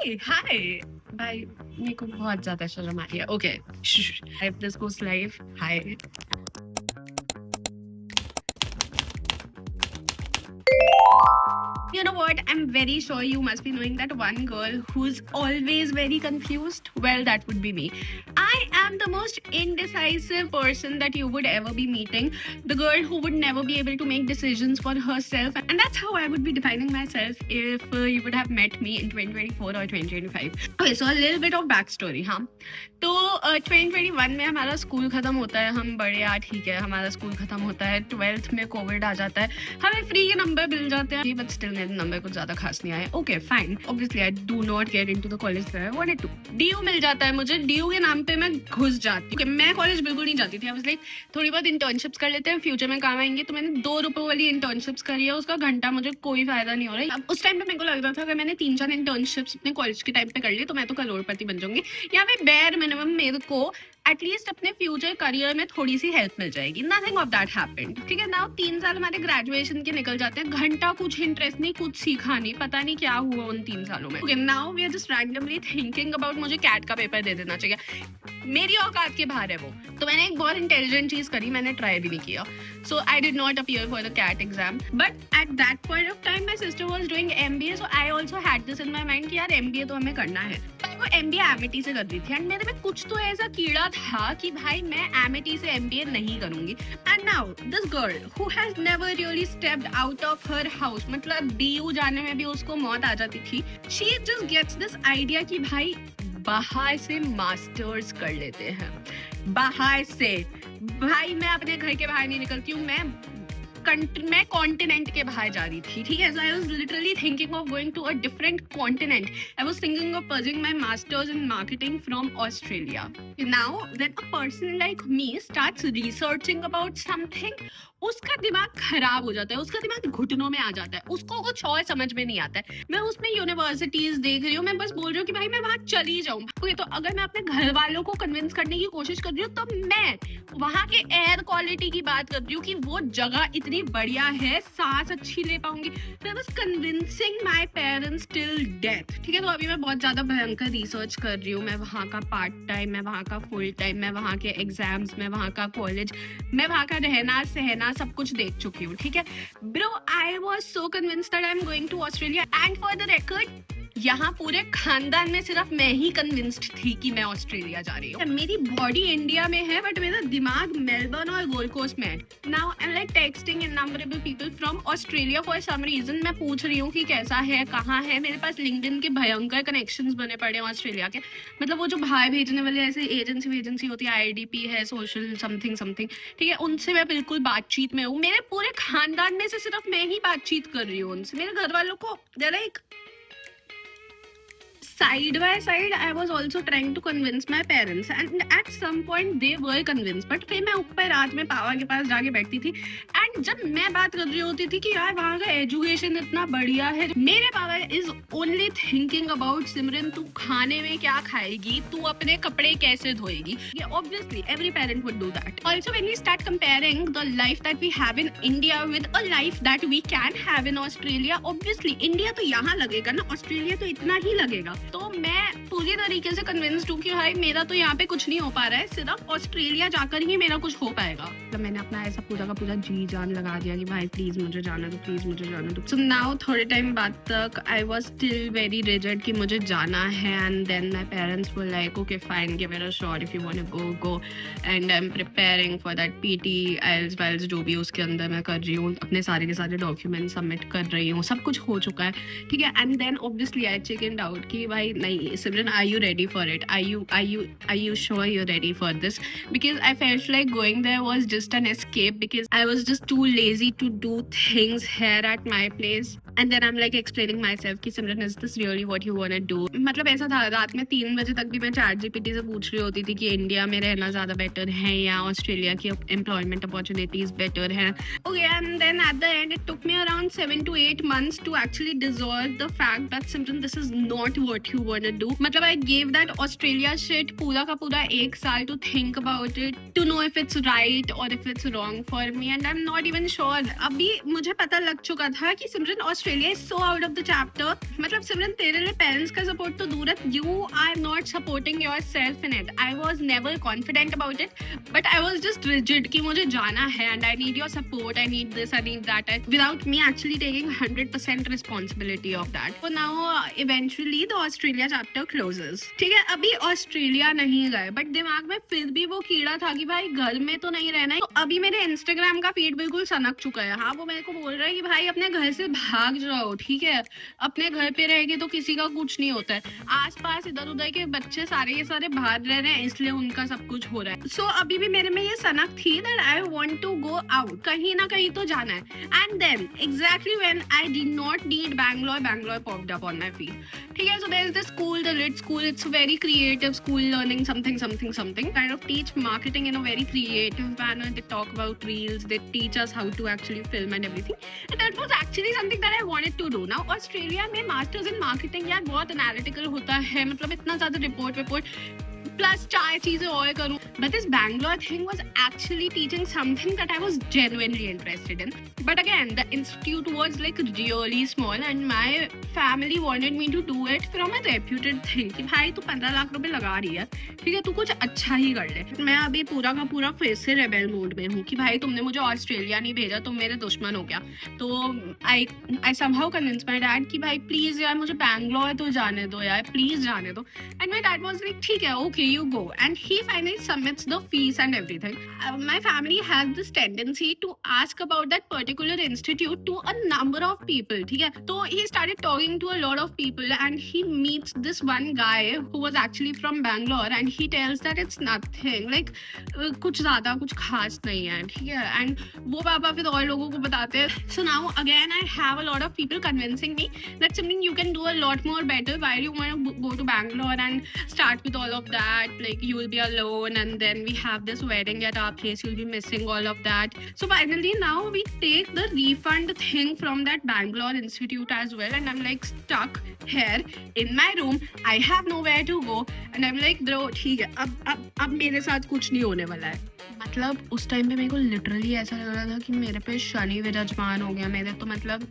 हाय भाई, मेरे को बहुत ज्यादा शर्म आ रही है. Okay, if this goes live, hi. You know what? I'm very sure you must be knowing that one girl who's always very confused. Well, that would be me. I am the most indecisive person that you would ever be meeting. The girl who would never be able to make decisions for herself. And that's how I would be defining myself if you would have met me in 2024 or 2025. Okay, so a little bit of backstory, हाँ. तो 2021 में हमारा school खत्म होता है. हम बड़े यार, ठीक है, हमारा स्कूल खत्म होता है. 12th में कोविड आ जाता है. हमें फ्री के नंबर मिल जाते हैं, बट स्टिल मेरे नंबर कुछ ज्यादा खास नहीं आए. Okay fine, obviously I do not get into the college that I wanted to. DU मिल जाता है मुझे. डीयू के नाम पे मैं घुस जाती हूँ. मैं कॉलेज बिल्कुल नहीं जाती थी. आई वाज लाइक थोड़ी बहुत इंटर्नशिप्स कर लेते हैं, फ्यूचर में काम आएंगे. तो मैंने 2 रुपए वाली इंटर्नशिप्स करी है. उसका घंटा मुझे कोई फायदा नहीं हो रहा है. अब उस टाइम पे मेरे को लग रहा था अगर मैंने 3-4 इंटर्नशिप्स अपने कॉलेज के टाइम पे कर ली तो मैं तो करोड़पति बन जाऊंगी. या फिर बेयर मिनिमम मेरे को एटलीस्ट अपने फ्यूचर करियर में थोड़ी सी हेल्प मिल जाएगी. Nothing of that happened. ठीक है, नाउ 3 साल हमारे ग्रेजुएशन के निकल जाते हैं. घंटा कुछ इंटरेस्ट नहीं, कुछ सीखा नहीं, पता नहीं क्या हुआ उन 3 सालों में. Okay, now we are just randomly thinking about मुझे कैट का पेपर दे देना चाहिए. मेरी औकात के बाहर है वो. तो मैंने एक बहुत इंटेलिजेंट चीज करी, मैंने ट्राई भी नहीं किया. So I did not appear for the CAT exam. But at that point of time, my sister was doing MBA, so I also had this in my mind कि यार MBA तो हमें करना है. वो MBA Amity से कर रही थी and मेरे में कुछ तो ऐसा कीड़ा था कि भाई मैं Amity से MBA नहीं करूंगी. And now this girl who has never really stepped out of her house, मतलब DU जाने में भी उसको मौत आ जाती थी. She just gets this idea कि भाई बाहर से मास्टर्स कर लेते हैं. बाहर से भाई मैं अपने घर के बाहर नहीं निकलती हूँ. मैं कॉन्टिनेंट के बाहर जा रही थी. ठीक है, so I was literally thinking of going to a different continent. I was thinking of pursuing my masters in marketing from Australia. Now when a person like me starts researching about something, उसका दिमाग खराब हो जाता है, उसका दिमाग घुटनों में आ जाता है, उसको कुछ और समझ में नहीं आता है. मैं उसमें यूनिवर्सिटीज देख रही हूँ, मैं बस बोल रही हूँ कि भाई मैं वहां चली जाऊँ. ओके, तो अगर मैं अपने घर वालों को कन्विंस करने की कोशिश कर रही हूँ तो मैं वहां के एयर क्वालिटी की बात कर रही हूँ कि वो जगह इतनी बढ़िया है, सांस अच्छी ले पाऊंगी. तो I was convincing my parents till death. ठीक है, तो अभी मैं बहुत ज्यादा भयंकर रिसर्च कर रही हूँ. मैं वहाँ का पार्ट टाइम, मैं वहाँ का फुल टाइम, मैं वहाँ के एग्जाम्स, मैं वहाँ का कॉलेज, मैं वहाँ का रहना सहना सब कुछ देख चुकी हूँ. ठीक है bro, I was so convinced that I am going to Australia. And for the record, यहाँ पूरे खानदान में सिर्फ मैं ही कन्विंस्ड थी कि मैं ऑस्ट्रेलिया जा रही हूँ. मेरी बॉडी इंडिया में है बट मेरा दिमाग मेलबर्न और गोल्ड कोस्ट में है. Now I am like texting innumerable people from Australia for some reason. मैं पूछ रही हूँ कि कैसा है, कहाँ है. मेरे पास लिंक्डइन के भयंकर कनेक्शंस बने पड़े हैं ऑस्ट्रेलिया के. मतलब वो जो बाहर भेजने वाले ऐसे एजेंसी होती है, IDP है, सोशल समथिंग समथिंग. ठीक है, उनसे मैं बिल्कुल बातचीत में हूँ. मेरे पूरे खानदान में से सिर्फ मैं ही बातचीत कर रही हूँ उनसे. मेरे घर वालों को like side by side I was also trying to convince my parents and at some point they were convinced. but फिर मैं ऊपर रात में पापा के पास जाके बैठती थी एंड जब मैं बात कर रही होती थी कि यार वहाँ का एजुकेशन इतना बढ़िया है, मेरे पापा is only thinking about Simran तू खाने में क्या खाएगी, तू अपने कपड़े कैसे धोएगी. Obviously every parent would do that. Also when we start comparing the life that we have in India with a life that we can have in Australia, obviously India तो यहाँ लगेगा ना, ऑस्ट्रेलिया तो इतना ही लगेगा. तो मैं पूरी तरीके से कन्विंस्ड हूँ कि भाई मेरा तो यहाँ पे कुछ नहीं हो पा रहा है, सिर्फ ऑस्ट्रेलिया जाकर ही मेरा कुछ हो पाएगा. तो मैंने अपना ऐसा पूरा का पूरा जी जान लगा दिया कि भाई प्लीज मुझे जाना दो, प्लीज मुझे जाना दो. सो नाउ थोड़े टाइम बाद तक I was still very rigid कि मुझे जाना है. And then my parents were like okay fine, give it a shot, if you want to go go. And I am preparing for that PT IELTS whiles जो भी उसके अंदर मैं कर रही हूँ, अपने सारे के सारे डॉक्यूमेंट सबमिट कर रही हूँ, सब कुछ हो चुका है. ठीक है, and then obviously I chicken out कि भाई नहीं Simran, are you ready for it? Are you sure you're ready for this? Because I felt like going there was just an escape because I was just too lazy to do things here at my place. And then I'm like explaining myself कि Simran, is this really what you want to do? मतलब ऐसा था, रात में 3 बजे तक भी मैं ChatGPT से पूछ रही होती थी कि इंडिया में रहना ज़्यादा बेटर है या ऑस्ट्रेलिया की एम्प्लॉयमेंट अपॉर्चुनिटीज बेटर है. Okay, and then at the end it took me around 7 to 8 months to actually dissolve the fact that Simran, this is not what you want to do. मतलब I gave that Australia shit पूरा का पूरा 1 साल to think about it, to know if it's right or if it's wrong for me, and I'm not even sure. अभी मुझे पता लग चुका था कि सिमरन Australia is so out of the chapter. मतलब सिमरन तेरे लिए parents का support तो दूर है. You are not supporting yourself in it. I was never confident about it, but I was just rigid कि मुझे जाना है and I need your support. I need this. I need that. Without me actually taking 100% responsibility of that. So now eventually the Australia chapter closes. ठीक है, अभी Australia नहीं गए, but दिमाग में फिर भी वो कीड़ा था कि भाई घर में तो नहीं रहना है. तो अभी मेरे इंस्टाग्राम का फीड बिल्कुल सनक चुका है. हाँ, वो मेरे को बोल रहा है कि भाई अपने घर से भाग जाओ, ठीक है, अपने घर पे रहेगी तो किसी का कुछ नहीं होता है. आसपास इधर उधर के बच्चे सारे के सारे बाहर रह रहे हैं, इसलिए उनका सब कुछ हो रहा है. सो अभी भी मेरे में ये सनक थी that I want to go out, कहीं ना कहीं तो जाना है. And then exactly when I did not need Bangalore popped up on my feed. ठीक है, so there is this school, the lit school. It's very creative school, learning something kind of teach marketing in a very creative manner. They talk about reels, they teach us how to actually film and everything, and that was actually something that I wanted to do. Now Australia में masters in marketing यार बहुत analytical होता है, मतलब इतना ज़्यादा report plus 4 चीजें और करूं. But this Bangalore thing was actually teaching something that I was genuinely interested in. But again, the institute was like really small and my family wanted me to do it from a reputed thing. कि भाई तू 15 लाख रुपए लगा रही है, ठीक है, तू कुछ अच्छा ही कर ले. मैं अभी पूरा का पूरा फिर से रेबेल मोड में हूँ कि भाई तुमने मुझे ऑस्ट्रेलिया नहीं भेजा, तुम मेरे दुश्मन हो क्या. तो I somehow convinced my dad कि भाई प्लीज यार मुझे बैंगलोर तो जाने दो यार, प्लीज जाने दो. And my dad was like ठीक है, okay, you go. And he finally submits the fees and everything. My family has this tendency to ask about that particular institute to a number of people, ठीक है. तो he started talking to a lot of people and he meets this one guy who was actually from Bangalore and he tells that it's nothing, like कुछ ज़्यादा कुछ खास नहीं है, ठीक है. And वो पापा फिर और लोगों को बताते हैं. So now again I have a lot of people convincing me that something you can do a lot more better. Why do you want to go to Bangalore and start with all of that? Like you will be alone and then we have this wedding at our place, you'll be missing all of that. So finally now we take the refund thing from that Bangalore institute as well, and I'm like stuck here in my room. I have nowhere to go and I'm like bro ठीक है, अब मेरे साथ कुछ नहीं होने वाला है. मतलब उस टाइम पे मेरे को लिटरली ऐसा लग रहा था कि मेरे पे शनि विराजमान हो गया. मेरे तो मतलब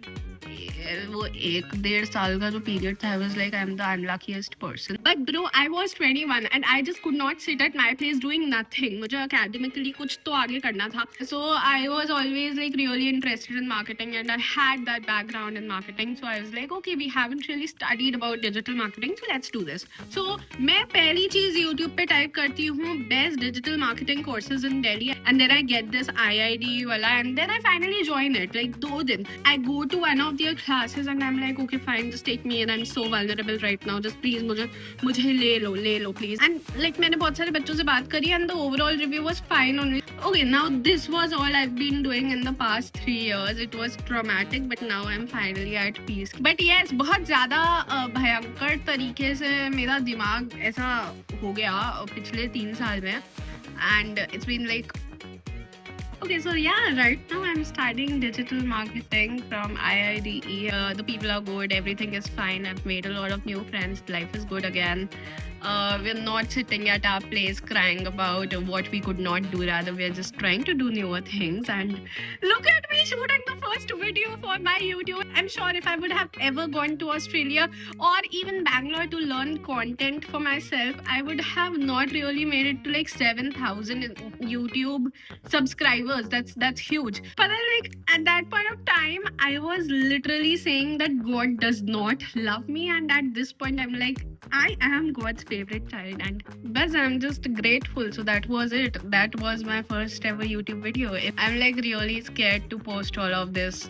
वो 1-1.5 साल का जो पीरियड था, I was like I'm the unluckiest person. But bro, I was 21 and I just could not sit at my place doing nothing. मुझे academically कुछ तो आगे करना था. So I was always like really interested in marketing and I had that background in marketing. So I was like okay, we haven't really studied about digital marketing, so let's do this. So मैं पहली चीज YouTube पे type करती हूँ best digital marketing courses in Delhi and then I get this IID वाला and then I finally join it. Like 2 दिन I go to one of their classes and I'm like okay fine, just take me in. I'm so vulnerable right now, just please मुझे ले लो please. And like मैंने बहुत सारे बच्चों से बात करी and the overall review was fine only. Okay, now this was all I've been doing in the past 3 years. It was traumatic but now I'm finally at peace. But yes, बहुत ज़्यादा भयंकर तरीके से मेरा दिमाग ऐसा हो गया पिछले 3 साल में and it's been like okay, so yeah, right now I'm studying digital marketing from IIDE. The people are good, everything is fine. I've made a lot of new friends. Life is good again. We're not sitting at our place crying about what we could not do. Rather, we're just trying to do newer things. And look at me shooting the first video for my YouTube. I'm sure if I would have ever gone to Australia or even Bangalore to learn content for myself, I would have not really made it to like 7,000 YouTube subscribers. That's huge. But then, like at that point of time, I was literally saying that God does not love me, and at this point, I'm like, I am God's favorite child, and bas I'm just grateful. So that was it. That was my first ever YouTube video. I'm like really scared to post all of this.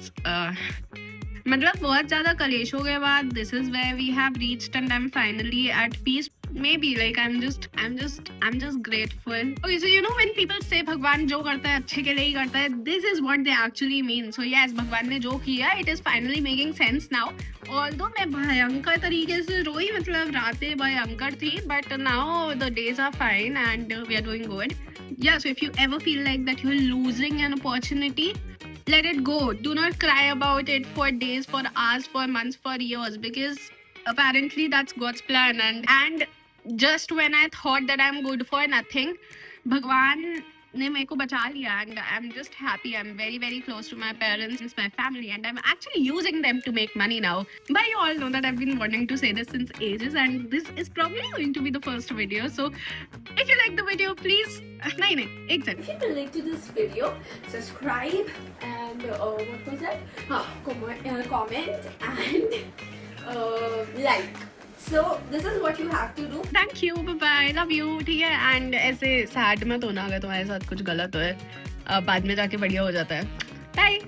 मतलब बहुत ज़्यादा कलेशों के बाद this is where we have reached and I'm finally at peace. Maybe like I'm just grateful. Okay, so you know when people say भगवान जो करता है अच्छे के लिए ही करता है, this is what they actually mean. So yes, भगवान ने जो किया, it is finally making sense now. Although मैं भयंकर तरीके से रोई, मतलब रातें भयंकर थी, but now the days are fine and we are doing good. Yeah, so if you ever feel like that you're losing an opportunity, let it go. Do not cry about it for days, for hours, for months, for years, because apparently that's God's plan. And just when I thought that I'm good for nothing, Bhagwan ने मेरे को बचा लिया and I am just happy. I am very very close to my parents, my family, and I am actually using them to make money now. But you all know that I've been wanting to say this since ages, and this is probably going to be the first video. So if you like the video, please nahi, ek second. If you relate to this video, subscribe and what was that? Comment and like. So this is what you have to do. Thank you, bye bye, love you. ठीक है. And ऐसे sad मत होना अगर तुम्हारे साथ कुछ गलत हो, बाद में जाके बढ़िया हो जाता है. बाय.